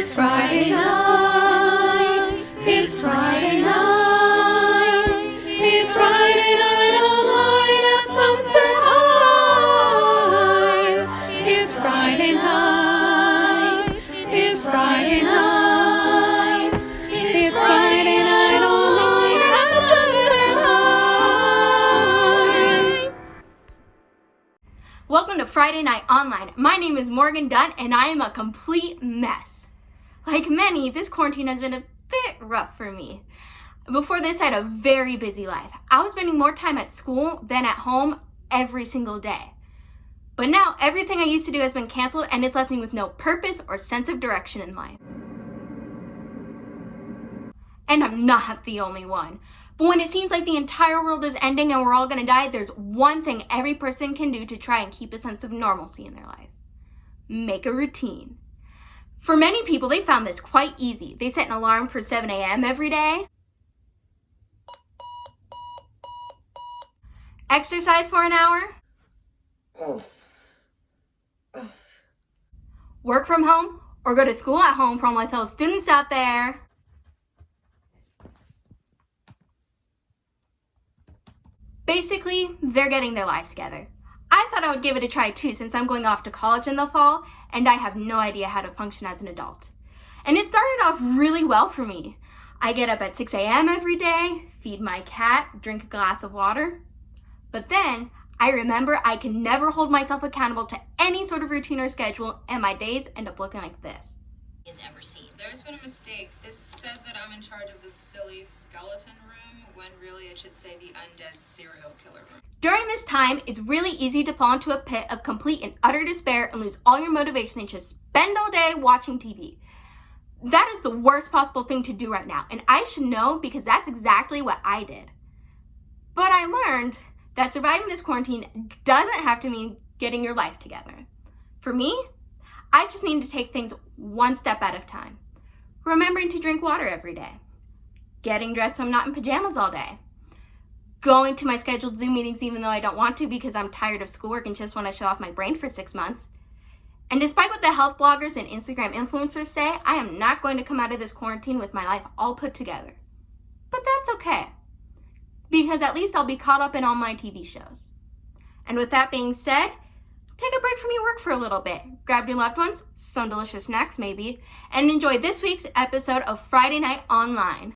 It's Friday night. It's Friday night. It's Friday night online at Sunset High. It's Friday night. It's Friday night. It's Friday night online at Sunset High. Welcome to Friday Night Online. My name is Morgan Dunn and I am a complete mess. Like many, this quarantine has been a bit rough for me. Before this, I had a very busy life. I was spending more time at school than at home every single day. But now, everything I used to do has been canceled and it's left me with no purpose or sense of direction in life. And I'm not the only one. But when it seems like the entire world is ending and we're all gonna die, there's one thing every person can do to try and keep a sense of normalcy in their life. Make a routine. For many people, they found this quite easy. They set an alarm for 7 a.m. every day, exercise for an hour, work from home, or go to school at home for all my fellow students out there. Basically, they're getting their lives together. I thought I would give it a try too since I'm going off to college in the fall and I have no idea how to function as an adult. And it started off really well for me. I get up at 6 a.m. every day, feed my cat, drink a glass of water. But then I remember I can never hold myself accountable to any sort of routine or schedule and my days end up looking like this. Ever seen. There's been a mistake. This says that I'm in charge of the silly skeleton room when really it should say the undead serial killer room. During this time, it's really easy to fall into a pit of complete and utter despair and lose all your motivation and just spend all day watching TV. That is the worst possible thing to do right now, and I should know because that's exactly what I did. But I learned that surviving this quarantine doesn't have to mean getting your life together. For me, I just need to take things one step at a time. Remembering to drink water every day. Getting dressed so I'm not in pajamas all day. Going to my scheduled Zoom meetings even though I don't want to because I'm tired of schoolwork and just want to shut off my brain for 6 months. And despite what the health bloggers and Instagram influencers say, I am not going to come out of this quarantine with my life all put together. But that's okay, because at least I'll be caught up in all my TV shows. And with that being said, take a break from your work for a little bit, grab your loved ones, some delicious snacks maybe, and enjoy this week's episode of Friday Night Online.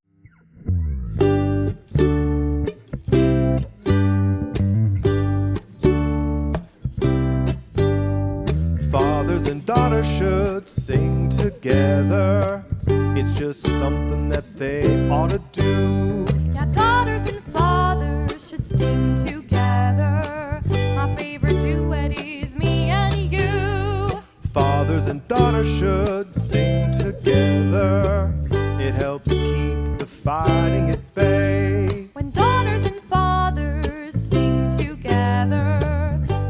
Fathers and daughters should sing together. It's just something that they ought to do. Yeah, daughters and fathers should sing together. My favorite duet is me and you. Fathers and daughters should sing together. It helps keep the fighting at bay. When daughters and fathers sing together,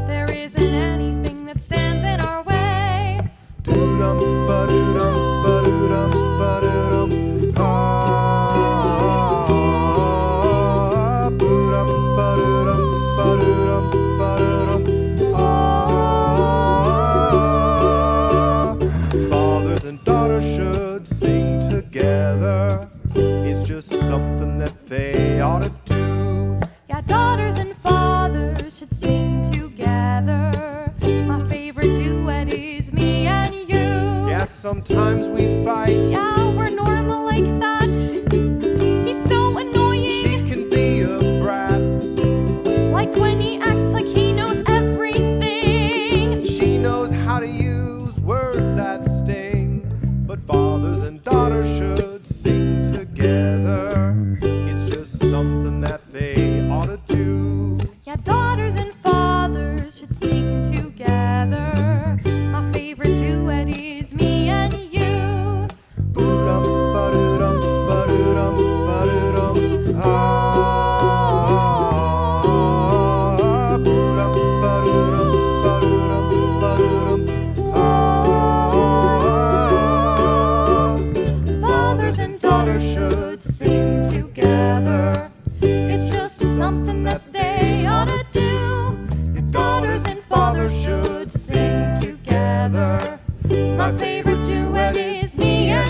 there isn't anything that stands in our way. Doo-dum, ba-doo-dum, ba-doo-dum, ba-doo-dum. Ah, boo-dum, ba-doo-dum, ba-doo-dum, ba-doo-dum. Ah. Fathers and daughters should sing together. It's just something that they ought to do. Yeah, daughters and fathers should sing together. My favorite duet is me and you. Yeah, sometimes we fight. Yeah, we're normal like that. He's so annoying. She can be a brat. Like when he acts like he knows everything. She knows how to use words that sting. But fathers and daughters should sing together. It's just something that they ought to do. Yeah, daughters and fathers should sing together. My favorite duet is me and you. Boo-dum, ba-doo-dum, ba-doo-dum, ba-doo-dum. Ah, boo-dum, ba-doo-dum, ba-doo-dum, ba-doo-dum. Ah. Fathers and daughters should sing together. It's just something that they ought to do. Your daughters and fathers should sing together. My favorite duet is me and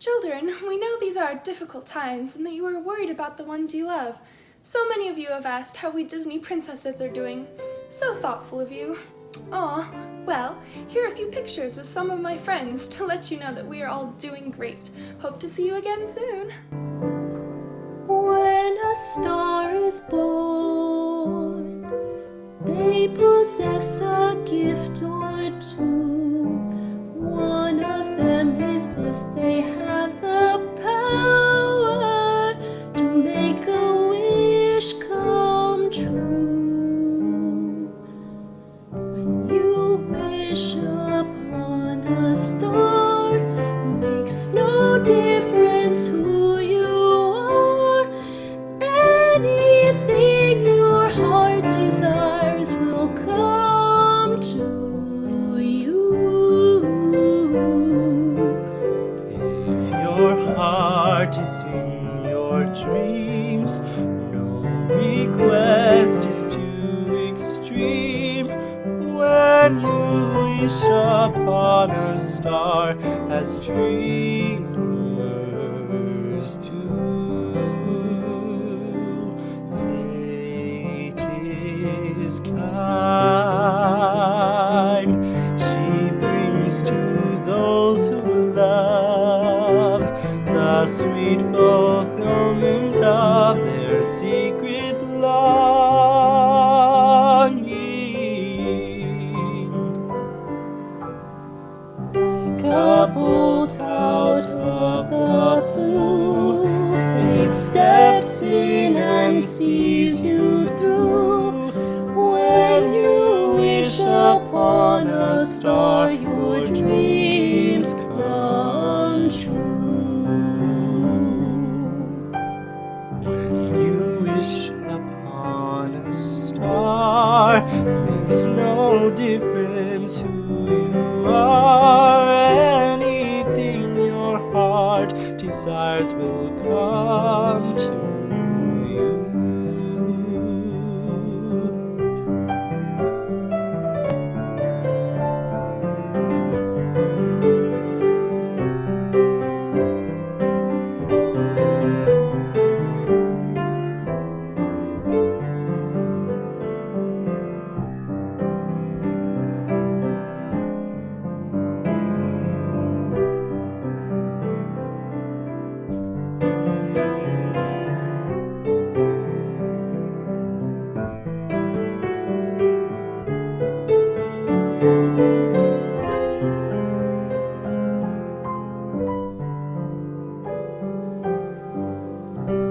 Children, we know these are difficult times and that you are worried about the ones you love. So many of you have asked how we Disney princesses are doing. So thoughtful of you. Aw, well, here are a few pictures with some of my friends to let you know that we are all doing great. Hope to see you again soon. When a star is born, they possess a gift or two. One of them is this: they have the power to make a wish come true. When you wish upon a star, makes no difference who you are. Anything your heart desires will come to you. If your heart is in your dreams, no request is too extreme. When you wish upon a star, as dreamers do, fate is kind. She brings to those who love the sweet fulfillment of their secret longing. Like a bolt out of the blue, fate steps in and sees you through. When you wish upon a star, your dreams come true. When you wish upon a star, makes no difference who you are. Anything your heart desires will come to you.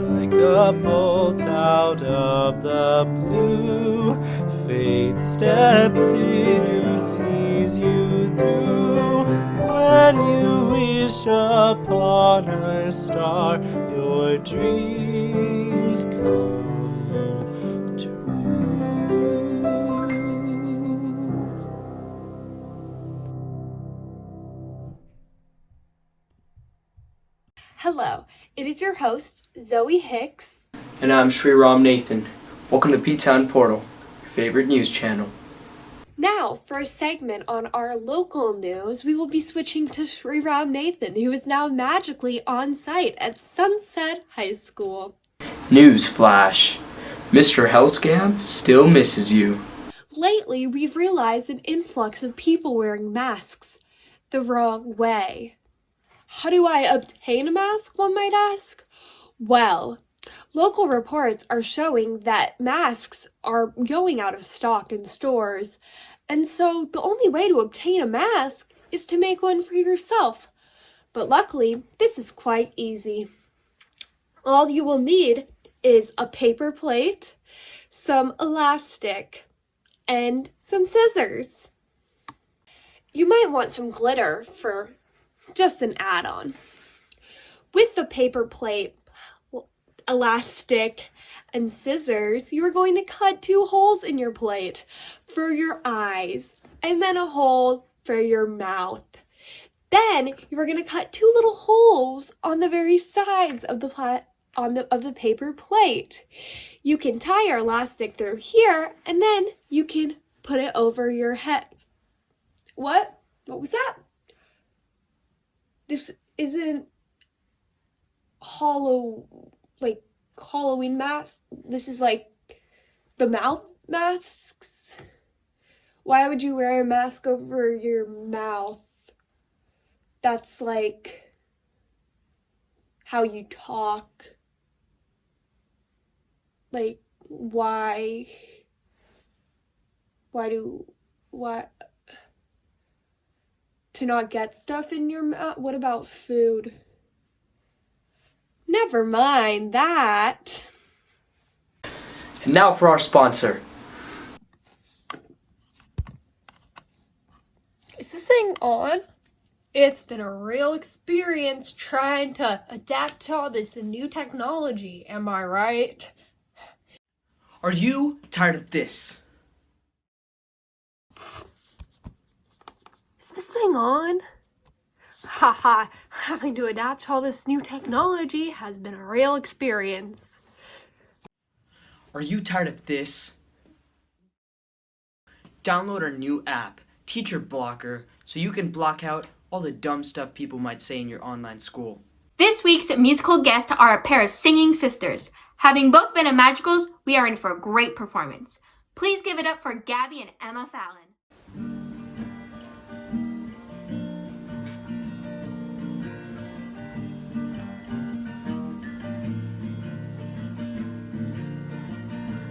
Like a bolt out of the blue, fate steps in and sees you through. When you wish upon a star, your dreams come true. Hello, it is your host, Zoe Hicks. And I'm Sriram Nathan. Welcome to P-Town Portal, your favorite news channel. Now, for a segment on our local news, we will be switching to Sriram Nathan, who is now magically on site at Sunset High School. News flash. Mr. Hellscamp still misses you. Lately, we've realized an influx of people wearing masks the wrong way. How do I obtain a mask, one might ask? Well, local reports are showing that masks are going out of stock in stores, and so the only way to obtain a mask is to make one for yourself. But luckily, this is quite easy. All you will need is a paper plate, some elastic, and some scissors. You might want some glitter for just an add-on. With the paper plate, elastic, and scissors, you are going to cut 2 holes in your plate for your eyes, and then a hole for your mouth. Then you are going to cut 2 little holes on the very sides of the paper plate. You can tie your elastic through here, and then you can put it over your head. What was that? This isn't Halloween mask. This is like the mouth masks. Why would you wear a mask over your mouth? That's like how you talk. Like, why to not get stuff in your mouth? What about food? Never mind that. And now for our sponsor. Is this thing on? It's been a real experience trying to adapt to all this new technology, am I right? Are you tired of this? Is this thing on? Haha, having to adapt to all this new technology has been a real experience. Are you tired of this? Download our new app, Teacher Blocker, so you can block out all the dumb stuff people might say in your online school. This week's musical guests are a pair of singing sisters. Having both been in magicals, we are in for a great performance. Please give it up for Gabby and Emma Fallon.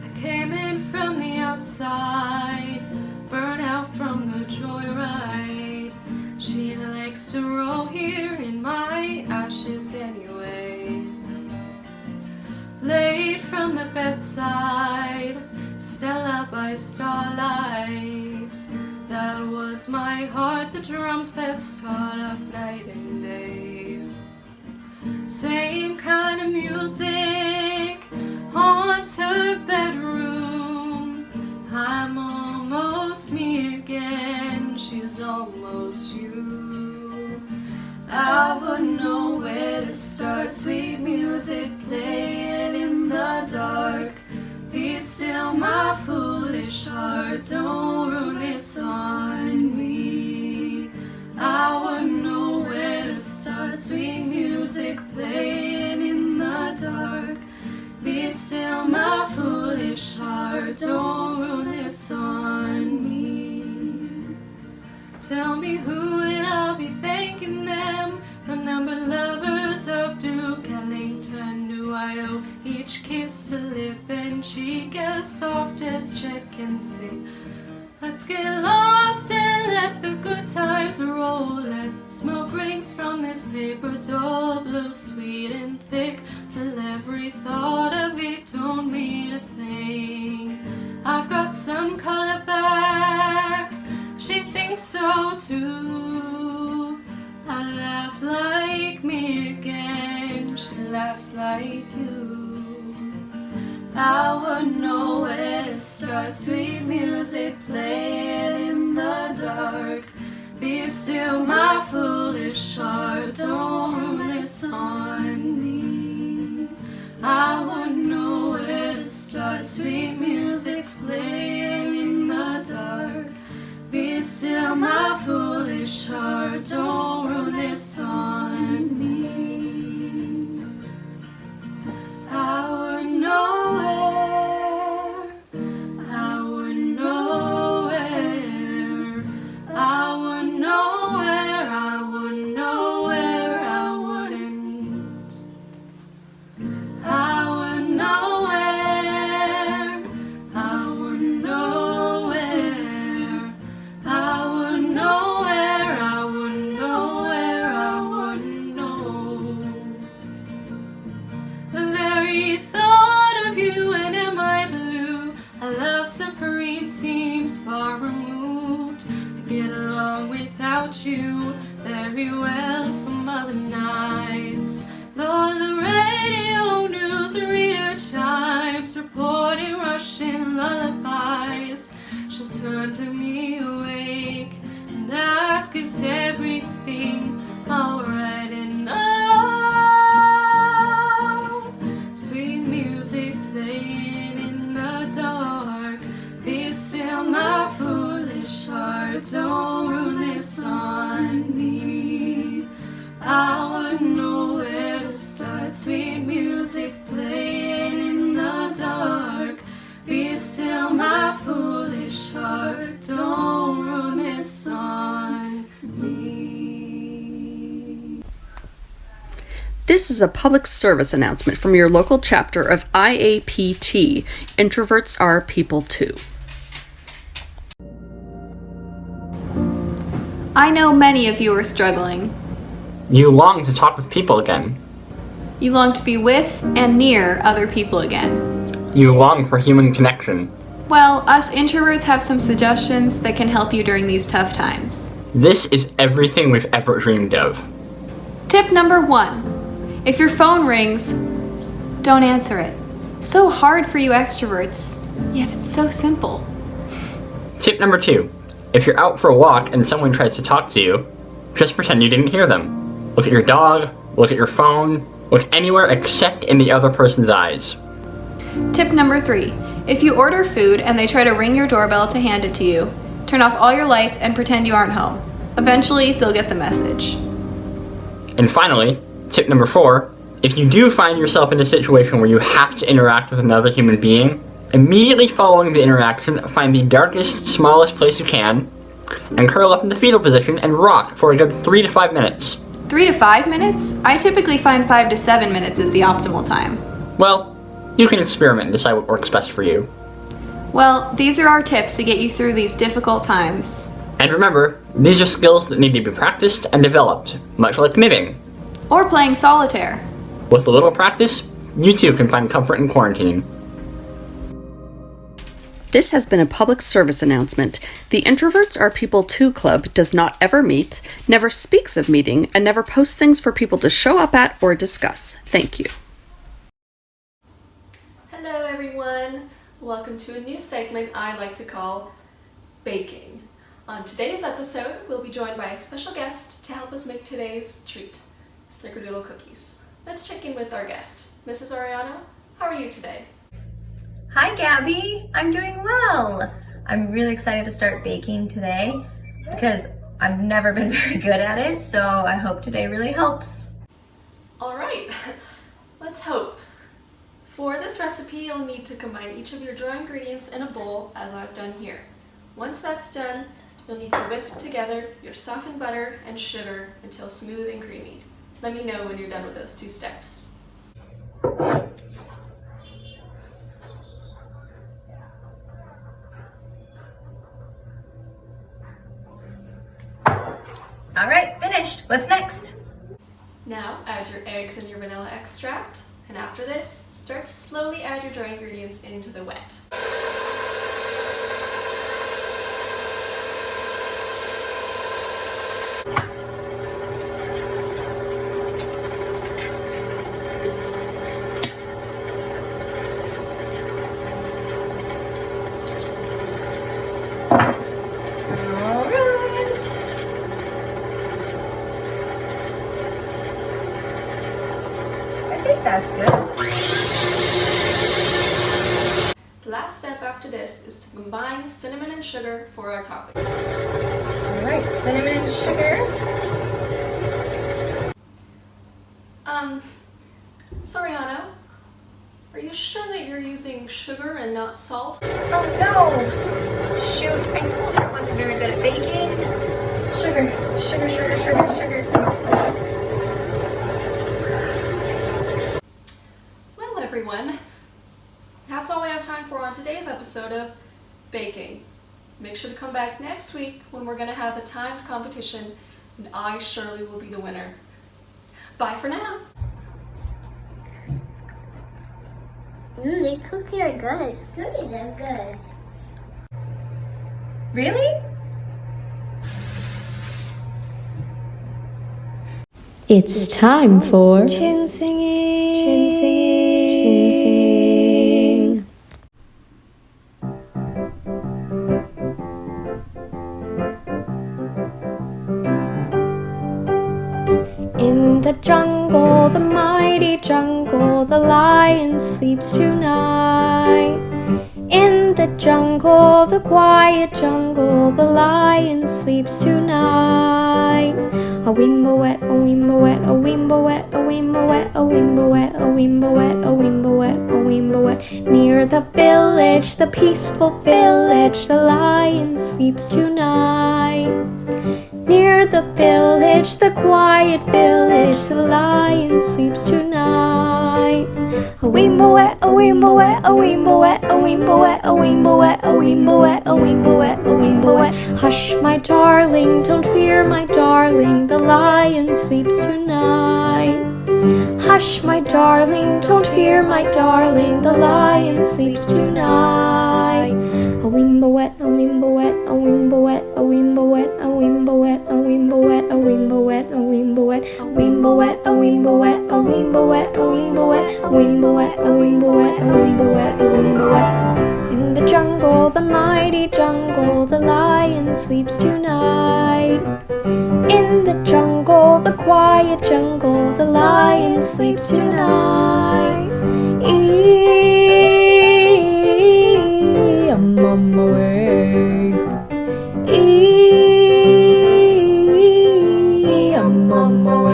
I came in from the outside, burnt out from the joyride. She likes to roll here in my ashes anyway. Late from the bedside, Stella by starlight. That was my heart, the drums that start off night and day. Same kind of music haunts her bedroom. I'm almost me again, she's almost you. I wouldn't know where to start, sweet music playing in the dark. Be still my foolish heart, don't ruin this on me. I wouldn't know where to start, sweet music playing in the dark. Be still my foolish heart, don't ruin this on me. Tell me who and I'll be thanking them. The numbered lovers of Duke Ellington. Do I owe each kiss a lip and cheek as soft as Chet can sing? Let's get lost and let the good times roll. Let smoke rings from this paper doll blow sweet and thick till every thought of it don't mean a thing. I've got some color back, she thinks so too. I laugh like me again, she laughs like you. I wouldn't know where to start, sweet music playing in the dark. Be still my foolish heart, don't ruin this on me. I wouldn't know where to start, sweet music playing in the dark. Be still my foolish heart, don't ruin this on me. I wouldn't know where, I wouldn't know where, I wouldn't know where, I wouldn't know where, I wouldn't, I wouldn't know where, I wouldn't know where, I wouldn't know where, I wouldn't know where, I wouldn't know. The very thought of you and am I blue, a love supreme seems far removed. I get along without you very well some other nights. Though the radio news reader chimes reporting Russian lullabies, she'll turn to me awake and ask, is everything alright? And oh, sweet music playing in the dark. Be still my foolish heart, don't ruin this on me. I wouldn't know where to start, sweet This is a public service announcement from your local chapter of IAPT. Introverts are people too. I know many of you are struggling. You long to talk with people again. You long to be with and near other people again. You long for human connection. Well, us introverts have some suggestions that can help you during these tough times. This is everything we've ever dreamed of. Tip number 1. If your phone rings, don't answer it. So hard for you extroverts, yet it's so simple. Tip number 2. If you're out for a walk and someone tries to talk to you, just pretend you didn't hear them. Look at your dog, look at your phone, look anywhere except in the other person's eyes. Tip number 3. If you order food and they try to ring your doorbell to hand it to you, turn off all your lights and pretend you aren't home. Eventually, they'll get the message. And finally, tip number 4. If you do find yourself in a situation where you have to interact with another human being, immediately following the interaction, find the darkest, smallest place you can, and curl up in the fetal position and rock for a good 3 to 5 minutes. 3 to 5 minutes? I typically find 5 to 7 minutes is the optimal time. Well, you can experiment and decide what works best for you. Well, these are our tips to get you through these difficult times. And remember, these are skills that need to be practiced and developed, much like knitting. Or playing solitaire. With a little practice, you too can find comfort in quarantine. This has been a public service announcement. The Introverts Are People Too Club does not ever meet, never speaks of meeting, and never posts things for people to show up at or discuss. Thank you. Hello everyone! Welcome to a new segment I like to call Baking. On today's episode, we'll be joined by a special guest to help us make today's treat, snickerdoodle cookies. Let's check in with our guest. Mrs. Arrellano, how are you today? Hi Gabby, I'm doing well. I'm really excited to start baking today because I've never been very good at it, so I hope today really helps. Alright, let's hope. For this recipe, you'll need to combine each of your dry ingredients in a bowl, as I've done here. Once that's done, you'll need to whisk together your softened butter and sugar until smooth and creamy. Let me know when you're done with those 2 steps. All right, finished. What's next? Now add your eggs and your vanilla extract, and after this, start to slowly add your dry ingredients into the wet. That's good. The last step after this is to combine cinnamon and sugar for our topping. All right, cinnamon and sugar. Sorry, Anna. Are you sure that you're using sugar and not salt? Oh no! Shoot, I told you I wasn't very good at baking. Sugar, sugar, sugar, sugar, sugar. Everyone, that's all we have time for on today's episode of Baking. Make sure to come back next week when we're going to have a timed competition and I surely will be the winner. Bye for now. The cookies are good. Cookies are good. Really? It's time for chin singing. Chin singing. Chin singing. In the jungle, the mighty jungle, the lion sleeps tonight. In the jungle, the quiet jungle, the lion sleeps tonight. A wimble wet, a wimble wet, a wimble wet, a wimble wet, a wimble wet, a wimble wet, a wimble wet, a wimble wet. Near the village, the peaceful village, the lion sleeps tonight. Near the village, the quiet village, the lion sleeps tonight. A weemawet, a weemawet, a weemawet, a weemawet, a weemawet, a weemawet, a weemawet, a weemawet. Hush, my darling, don't fear, my darling, the lion sleeps tonight. Hush, my darling, don't fear, my darling, the lion sleeps tonight. A weemawet, a weemawet, a weemawet, a weemawet, a weemawet, a weemawet, a weemawet, a weemawet, a weemawet, a weemawet, a weemawet, a weemawet, a weemawet, a weemawet, a weemawet, a weemawet. In the jungle, the mighty jungle, the lion sleeps tonight. In the jungle, the quiet jungle, the lion sleeps tonight. I'm on my way. I'm on my way.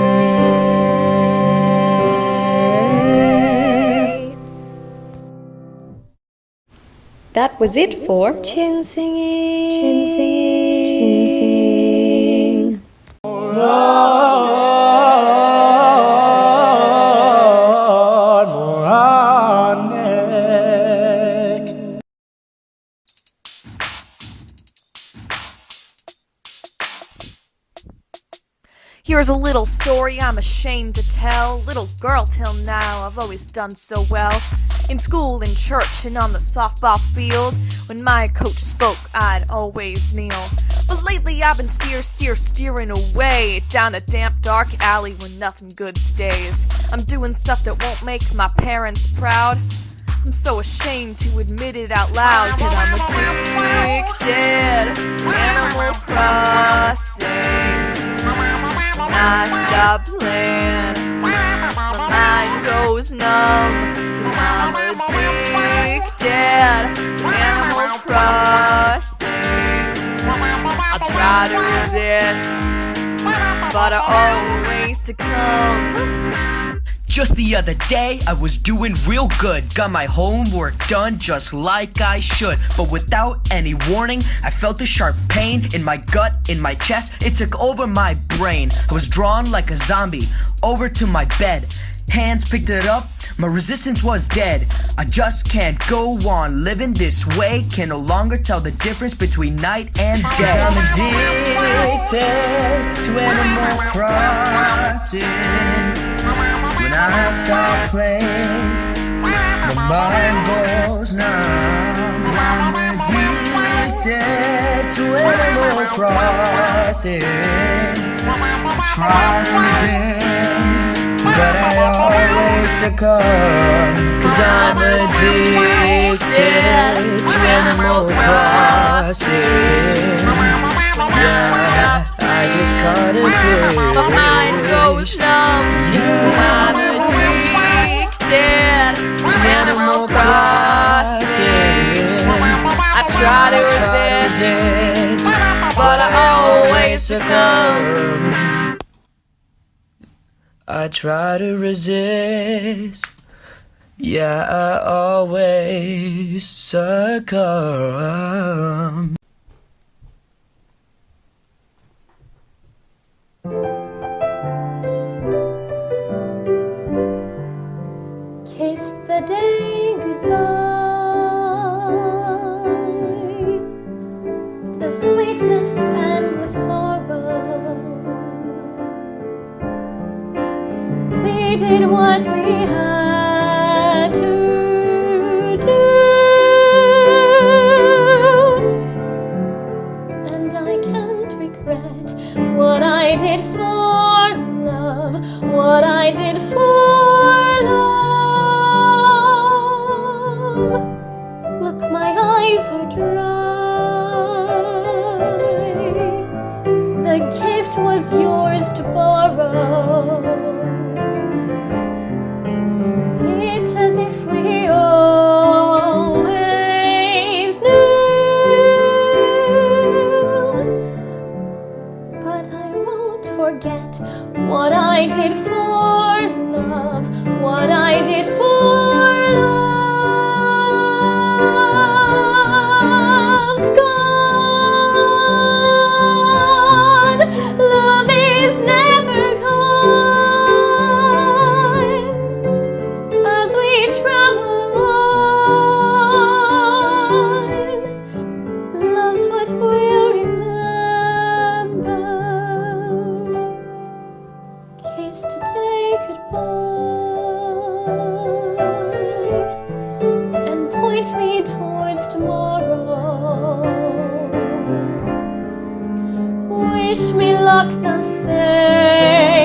That was it for chin singing. Chin singing. Chin singing. Here's a little story I'm ashamed to tell. Little girl till now, I've always done so well. In school, in church, and on the softball field. When my coach spoke, I'd always kneel. But lately I've been steering away down a damp, dark alley where nothing good stays. I'm doing stuff that won't make my parents proud. I'm so ashamed to admit it out loud that I'm addicted to Animal Crossing. When I stop playing, my mind goes numb, 'cause I'm addicted to Animal Crossing. I try to resist, but I always succumb. Just the other day, I was doing real good. Got my homework done just like I should. But without any warning, I felt a sharp pain in my gut, in my chest. It took over my brain. I was drawn like a zombie over to my bed. Hands picked it up, my resistance was dead. I just can't go on living this way. Can no longer tell the difference between night and day. 'Cause I'm addicted to Animal Crossing. When I stop playing, my mind goes numb. 'Cause I'm addicted to Animal Crossing. I try to resist, but I always succumb. 'Cause I'm addicted to Animal Crossing. Yeah, I just can't feel. My mind goes numb, 'cause I'm addicted to Animal Crossing. I try to resist, but I always succumb. I try to resist, yeah, I always succumb. Kiss the day goodbye, the sweetness and the sorrow. We did what we had to do, and I can't regret what I did for love, what I did for love. Look, my eyes are dry. The gift was yours to borrow. It's as if we always knew. But I won't forget what I did for love, what I did for love. God, place to take goodbye and point me towards tomorrow. Wish me luck the same.